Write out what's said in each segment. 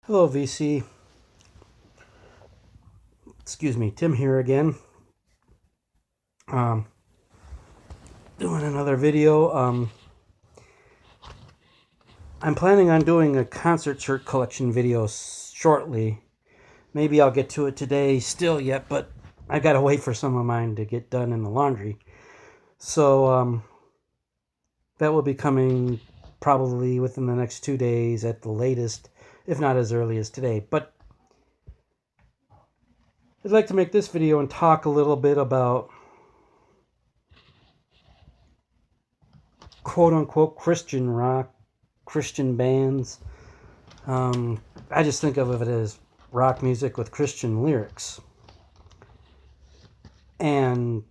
Hello, VC. Excuse me, Tim here again. Um, Doing another video. I'm planning on doing a concert shirt collection video shortly. Maybe I'll get to it today still yet, but I gotta wait for some of mine to get done in the laundry. So that will be coming probably within the next 2 days at the latest, if not as early as today. But I'd like to make this video and talk a little bit about quote-unquote Christian rock, Christian bands. I just think of it as rock music with Christian lyrics. And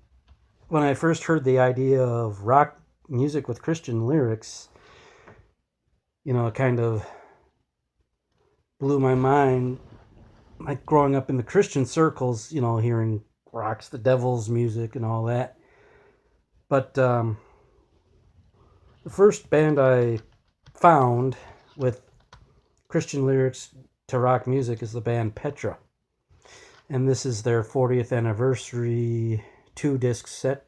when I first heard the idea of rock music with Christian lyrics, it kind of blew my mind. Like growing up in the Christian circles, hearing rock's the devil's music and all that. But the first band I found with Christian lyrics to rock music is the band Petra. And this is their 40th anniversary 2-disc set.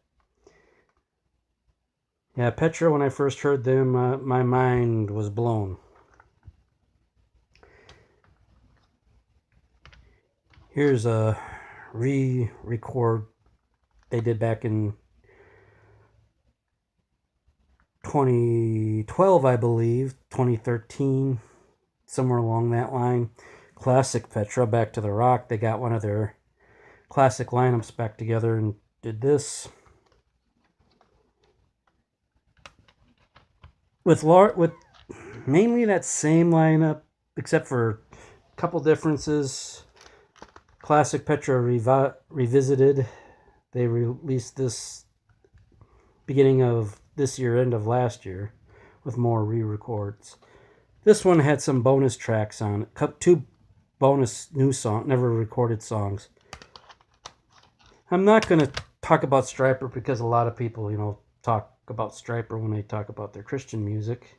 Yeah, Petra, when I first heard them, my mind was blown. Here's a re-record they did back in 2012, I believe, 2013, somewhere along that line. Classic Petra, Back to the Rock. They got one of their classic lineups back together and did this. With mainly that same lineup, except for a couple differences. Classic Petra Revisited. They released this beginning of this year, end of last year, with more re-records. This one had some bonus tracks on it, 2 bonus new songs, never recorded songs. I'm not going to talk about Stryper because a lot of people, talk about Stryper when they talk about their Christian music.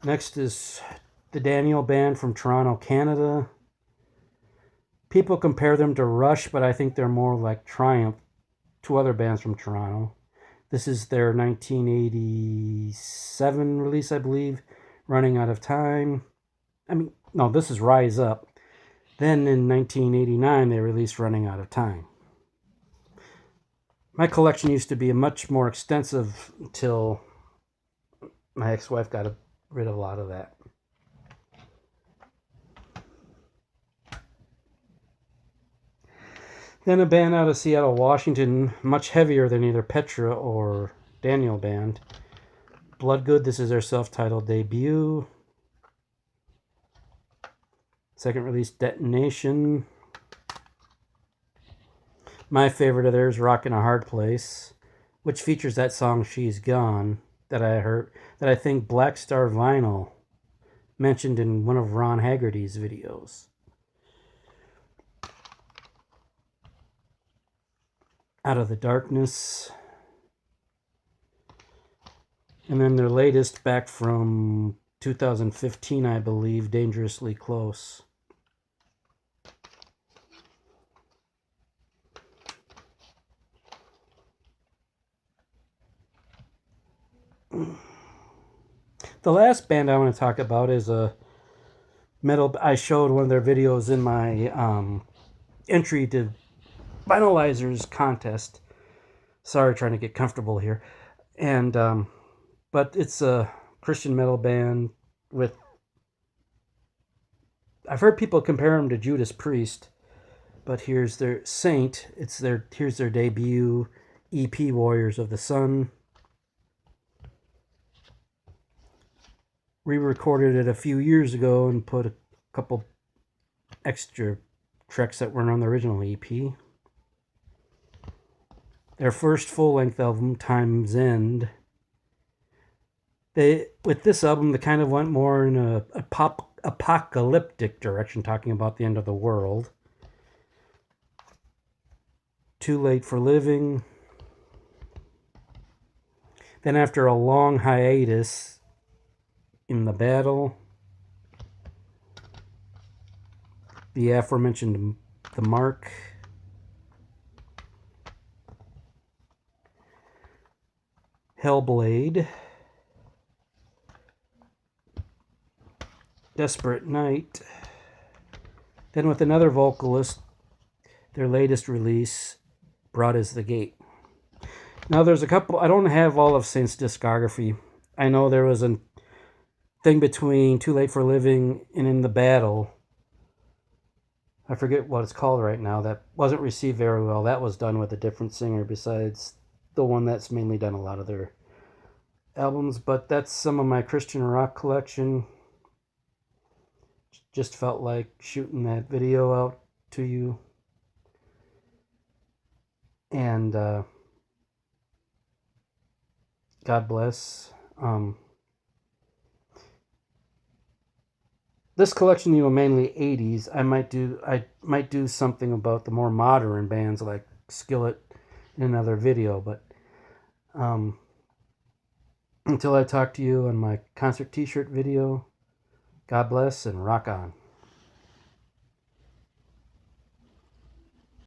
Next is the Daniel Band from Toronto, Canada. People compare them to Rush, but I think they're more like Triumph, 2 other bands from Toronto. This is their 1987 release, I believe, Running Out of Time. No, this is Rise Up. Then in 1989, they released Running Out of Time. My collection used to be much more extensive until my ex-wife got rid of a lot of that. Then a band out of Seattle, Washington, much heavier than either Petra or Daniel Band. Bloodgood, this is their self-titled debut. Second release, Detonation. My favorite of theirs, Rockin' a Hard Place, which features that song She's Gone that I think Black Star Vinyl mentioned in one of Ron Haggerty's videos. Out of the Darkness. And then their latest, back from 2015, I believe, Dangerously Close. The last band I want to talk about is a metal. I showed one of their videos in my entry to Finalizers contest. Sorry, trying to get comfortable here. And but it's a Christian metal band with, I've heard people compare them to Judas Priest, but here's their Saint. Here's their debut EP, Warriors of the Sun. Re-recorded it a few years ago and put a couple extra tracks that weren't on the original EP. Their first full-length album, Time's End. With this album, they kind of went more in a pop apocalyptic direction, talking about the end of the world. Too Late for Living. Then after a long hiatus, In the Battle. the aforementioned The Mark, Hellblade, Desperate Night. Then with another vocalist, their latest release, Broad as the Gate. Now there's a couple, I don't have all of Saint's discography. I know there was a thing between Too Late for Living and In the Battle. I forget what it's called right now. That wasn't received very well. That was done with a different singer besides the one that's mainly done a lot of their albums. But that's some of my Christian rock collection. Just felt like shooting that video out to you. And God bless. This collection, mainly 80s. I might do something about the more modern bands like Skillet in another video. But until I talk to you on my concert T-shirt video, God bless and rock on.